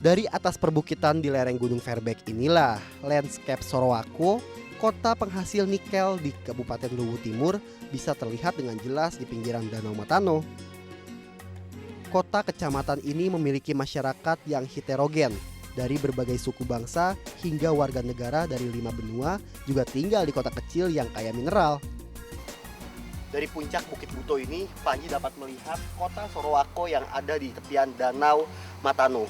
Dari atas perbukitan di lereng Gunung Verbeek inilah landscape Sorowako, kota penghasil nikel di Kabupaten Luwu Timur, bisa terlihat dengan jelas di pinggiran Danau Matano. Kota kecamatan ini memiliki masyarakat yang heterogen, dari berbagai suku bangsa hingga warga negara dari 5 benua juga tinggal di kota kecil yang kaya mineral. Dari puncak Bukit Buto ini, Panji dapat melihat kota Sorowako yang ada di tepian Danau Matano.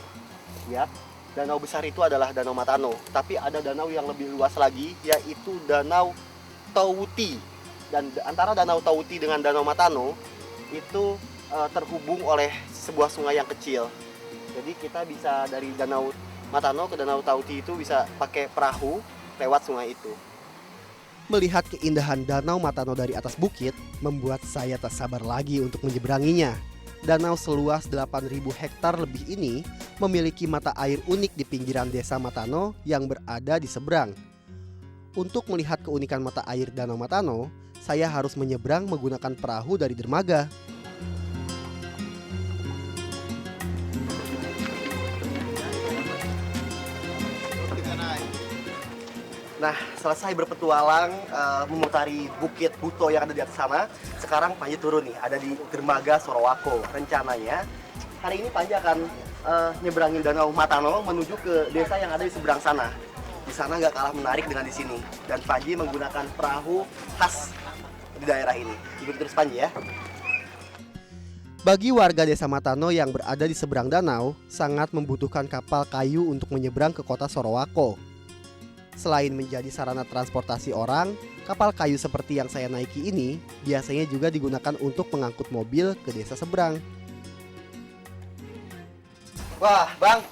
Lihat, danau besar itu adalah Danau Matano, tapi ada danau yang lebih luas lagi, yaitu Danau Tauti. Dan antara Danau Tauti dengan Danau Matano itu terhubung oleh sebuah sungai yang kecil. Jadi kita bisa dari Danau Matano ke Danau Tauti itu bisa pakai perahu lewat sungai itu. Melihat keindahan Danau Matano dari atas bukit membuat saya tak sabar lagi untuk menyeberanginya. Danau seluas 8.000 hektar lebih ini memiliki mata air unik di pinggiran desa Matano yang berada di seberang. Untuk melihat keunikan mata air Danau Matano, saya harus menyeberang menggunakan perahu dari dermaga. Nah, selesai berpetualang memutari Bukit Buto yang ada di atas sana, sekarang Panji turun nih, ada di dermaga Sorowako. Rencananya hari ini Panji akan nyeberangin Danau Matano menuju ke desa yang ada di seberang sana. Di sana nggak kalah menarik dengan di sini. Dan Panji menggunakan perahu khas di daerah ini. Ikuti terus Panji ya. Bagi warga desa Matano yang berada di seberang danau, sangat membutuhkan kapal kayu untuk menyeberang ke kota Sorowako. Selain menjadi sarana transportasi orang, kapal kayu seperti yang saya naiki ini biasanya juga digunakan untuk mengangkut mobil ke desa seberang. Wah, Bang,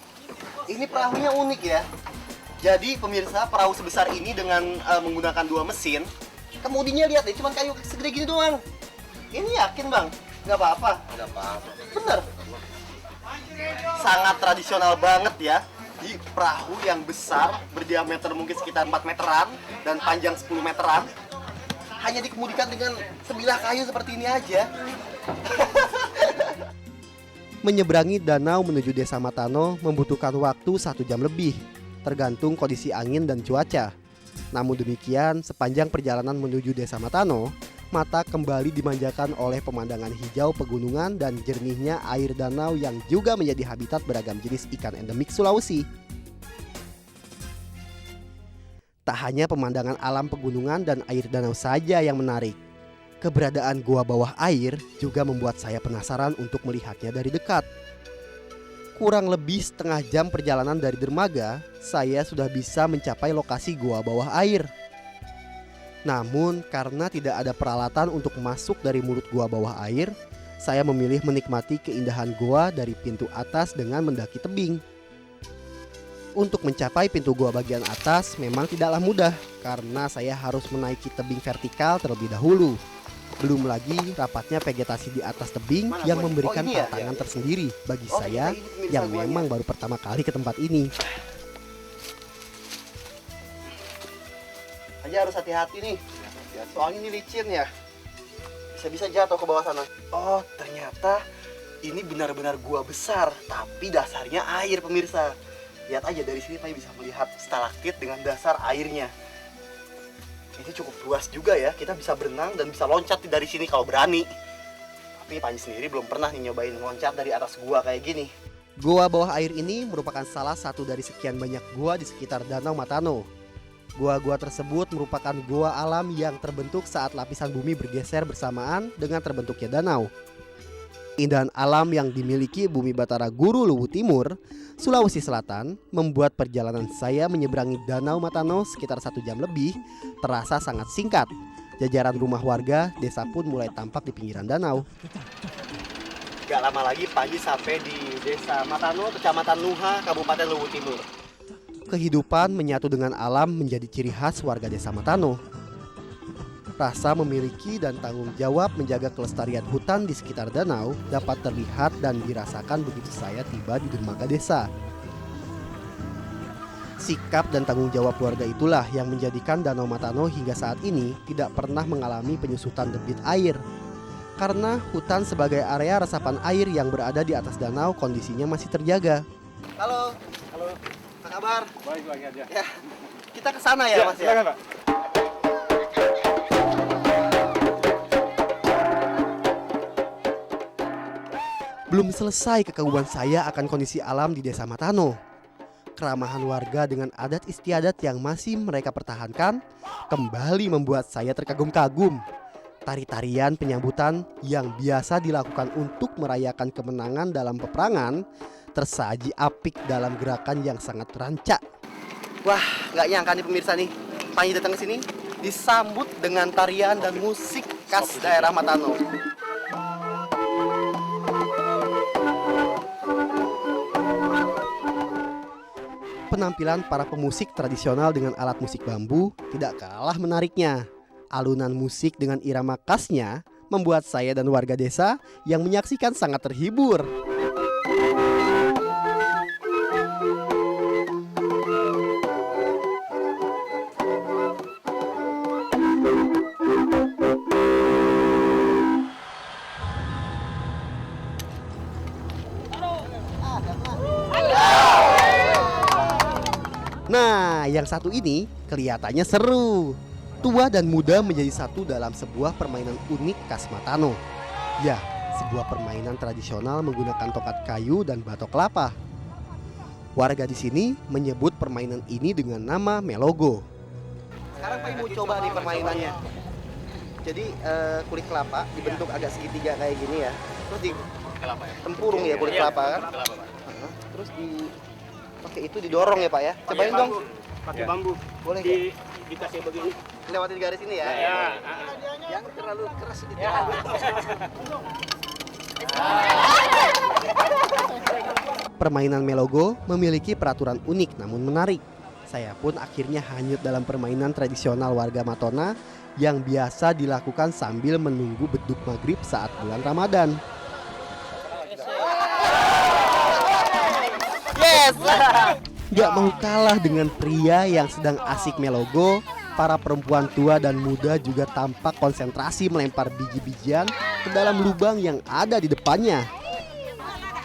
ini perahunya unik ya. Jadi pemirsa, perahu sebesar ini dengan menggunakan 2 mesin, kemudinya lihat deh, cuma kayu segede gini doang. Ini yakin Bang? Nggak apa-apa? Nggak apa-apa. Bener? Sangat tradisional banget ya. Di perahu yang besar, berdiameter mungkin sekitar 4 meteran dan panjang 10 meteran, hanya dikemudikan dengan sebilah kayu seperti ini aja. Menyeberangi danau menuju desa Matano membutuhkan waktu 1 jam lebih, tergantung kondisi angin dan cuaca. Namun demikian, sepanjang perjalanan menuju desa Matano, mata kembali dimanjakan oleh pemandangan hijau pegunungan dan jernihnya air danau yang juga menjadi habitat beragam jenis ikan endemik Sulawesi. Tak hanya pemandangan alam pegunungan dan air danau saja yang menarik. Keberadaan gua bawah air juga membuat saya penasaran untuk melihatnya dari dekat. Kurang lebih setengah jam perjalanan dari dermaga, saya sudah bisa mencapai lokasi gua bawah air. Namun karena tidak ada peralatan untuk masuk dari mulut gua bawah air, saya memilih menikmati keindahan gua dari pintu atas dengan mendaki tebing. Untuk mencapai pintu gua bagian atas memang tidaklah mudah karena saya harus menaiki tebing vertikal terlebih dahulu. Belum lagi rapatnya vegetasi di atas tebing yang memberikan tantangan tersendiri bagi saya yang memang baru pertama kali ke tempat ini. Aja harus hati-hati nih, soalnya ini licin ya, bisa-bisa jatuh ke bawah sana. Oh ternyata ini benar-benar gua besar, tapi dasarnya air pemirsa. Lihat aja dari sini Panji bisa melihat stalaktit dengan dasar airnya. Ini cukup luas juga ya, kita bisa berenang dan bisa loncat dari sini kalau berani. Tapi Panji sendiri belum pernah nih nyobain loncat dari atas gua kayak gini. Gua bawah air ini merupakan salah satu dari sekian banyak gua di sekitar Danau Matano. Gua-gua tersebut merupakan gua alam yang terbentuk saat lapisan bumi bergeser bersamaan dengan terbentuknya danau. Keindahan alam yang dimiliki Bumi Batara Guru Luwu Timur, Sulawesi Selatan membuat perjalanan saya menyeberangi Danau Matano sekitar 1 jam lebih terasa sangat singkat. Jajaran rumah warga desa pun mulai tampak di pinggiran danau. Gak lama lagi Panji sampai di desa Matano, Kecamatan Nuha, Kabupaten Luwu Timur. Kehidupan menyatu dengan alam menjadi ciri khas warga desa Matano. Rasa memiliki dan tanggung jawab menjaga kelestarian hutan di sekitar danau dapat terlihat dan dirasakan begitu saya tiba di dermaga desa. Sikap dan tanggung jawab warga itulah yang menjadikan Danau Matano hingga saat ini tidak pernah mengalami penyusutan debit air. Karena hutan sebagai area resapan air yang berada di atas danau kondisinya masih terjaga. Halo. Halo. Apa kabar? Baik aja. Ya. Kita ke sana ya, Mas ya. Silakan, Pak. Belum selesai kekaguman saya akan kondisi alam di Desa Matano. Keramahan warga dengan adat istiadat yang masih mereka pertahankan kembali membuat saya terkagum-kagum. Tari-tarian penyambutan yang biasa dilakukan untuk merayakan kemenangan dalam peperangan tersaji apik dalam gerakan yang sangat rancak. Wah, nggak nyangka nih pemirsa nih, Panji datang ke sini disambut dengan tarian dan musik khas daerah Matano. Penampilan para pemusik tradisional dengan alat musik bambu tidak kalah menariknya. Alunan musik dengan irama khasnya membuat saya dan warga desa yang menyaksikan sangat terhibur. Nah, yang satu ini kelihatannya seru. Tua dan muda menjadi satu dalam sebuah permainan unik khas Matano. Ya, sebuah permainan tradisional menggunakan tokat kayu dan batok kelapa. Warga di sini menyebut permainan ini dengan nama Melogo. Sekarang Pak Ibu coba nih permainannya. Jadi kulit kelapa dibentuk agak segitiga kayak gini ya. Terus di tempurung ya kulit kelapa kan. Terus pakai itu didorong ya Pak ya. Cobain dong. Pakai bambu. Boleh dikasih begini. Lewatin garis ini ya. Ya. Yang terlalu keras sedikit. Ya. Permainan Melogo memiliki peraturan unik namun menarik. Saya pun akhirnya hanyut dalam permainan tradisional warga Matona yang biasa dilakukan sambil menunggu beduk maghrib saat bulan Ramadan. Yes! Gak mau kalah dengan pria yang sedang asik Melogo, para perempuan tua dan muda juga tampak konsentrasi melempar biji-bijian ke dalam lubang yang ada di depannya.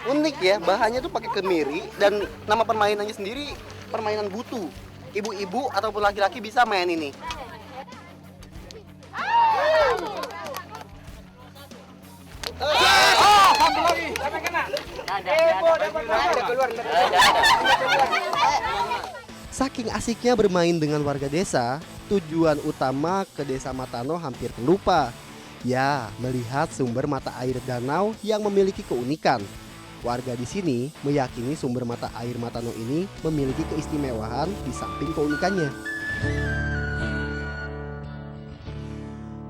Unik ya, bahannya tuh pakai kemiri dan nama permainannya sendiri permainan butu. Ibu-ibu ataupun laki-laki bisa main ini. Saking asiknya bermain dengan warga desa, tujuan utama ke Desa Matano hampir terlupa. Ya, melihat sumber mata air danau yang memiliki keunikan. Warga di sini meyakini sumber mata air Matano ini memiliki keistimewaan di samping keunikannya.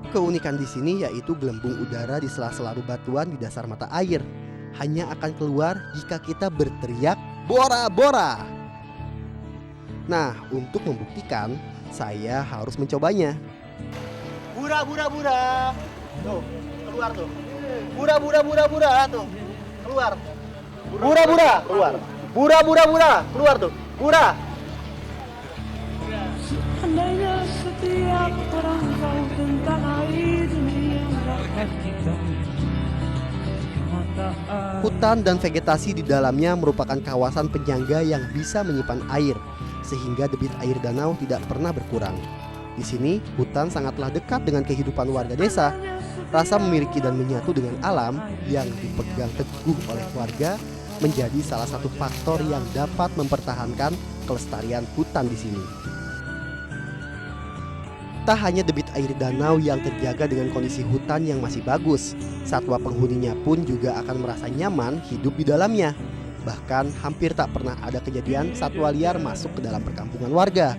Keunikan di sini yaitu gelembung udara di sela-sela bebatuan di dasar mata air. Hanya akan keluar jika kita berteriak "Bora Bora!". Nah, untuk membuktikan, saya harus mencobanya. Bura bura bura. Tuh, keluar tuh. Bura bura bura bura tuh. Keluar. Bura bura, keluar. Bura bura bura, keluar tuh. Bura. Andainya setiap orang tahu tentang air yang rakyat kita. Hutan dan vegetasi di dalamnya merupakan kawasan penyangga yang bisa menyimpan air, sehingga debit air danau tidak pernah berkurang. Di sini, hutan sangatlah dekat dengan kehidupan warga desa. Rasa memiliki dan menyatu dengan alam yang dipegang teguh oleh warga menjadi salah satu faktor yang dapat mempertahankan kelestarian hutan di sini. Tak hanya debit air danau yang terjaga dengan kondisi hutan yang masih bagus, satwa penghuninya pun juga akan merasa nyaman hidup di dalamnya. Bahkan hampir tak pernah ada kejadian satwa liar masuk ke dalam perkampungan warga.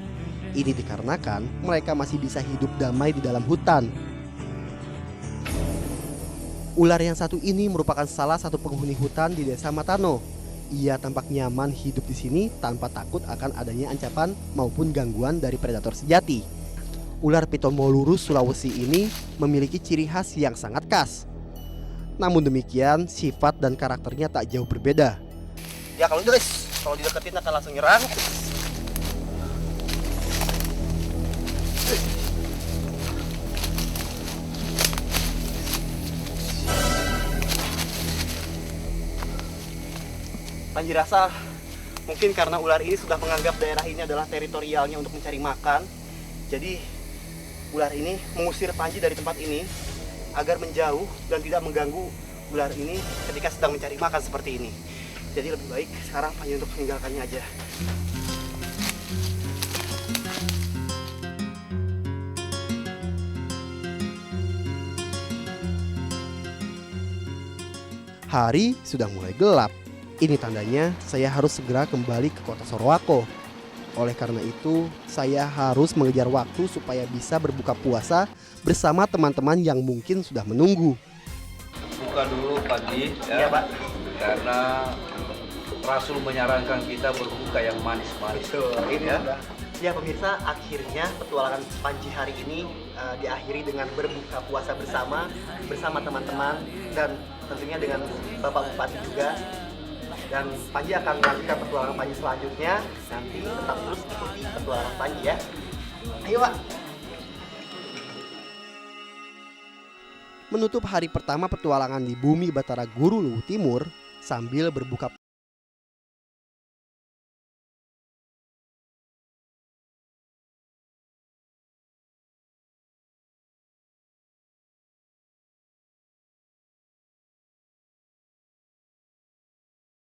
Ini dikarenakan mereka masih bisa hidup damai di dalam hutan. Ular yang satu ini merupakan salah satu penghuni hutan di Desa Matano. Ia tampak nyaman hidup di sini tanpa takut akan adanya ancaman maupun gangguan dari predator sejati. Ular piton molurus Sulawesi ini memiliki ciri khas yang sangat khas. Namun demikian, sifat dan karakternya tak jauh berbeda. Ya kalau dideketin akan langsung nyerang. Panji rasa Mungkin karena ular ini sudah menganggap daerah ini adalah teritorialnya untuk mencari makan. Jadi ular ini mengusir Panji dari tempat ini agar menjauh dan tidak mengganggu ular ini ketika sedang mencari makan seperti ini. Jadi lebih baik sekarang Panji untuk meninggalkannya aja. Hari sudah mulai gelap. Ini tandanya saya harus segera kembali ke kota Sorowako. Oleh karena itu, saya harus mengejar waktu supaya bisa berbuka puasa bersama teman-teman yang mungkin sudah menunggu. Buka dulu pagi Ya, Pak. karena Rasul menyarankan kita berbuka yang manis-manis. Ini ya. Ya pemirsa, akhirnya petualangan Panji hari ini diakhiri dengan berbuka puasa bersama teman-teman dan tentunya dengan Bapak Bupati juga. Dan Panji akan melanjutkan petualangan Panji selanjutnya. Nanti tetap terus ikuti petualangan Panji ya. Ayo Pak. Menutup hari pertama petualangan di bumi Batara Guru Luwu Timur sambil berbuka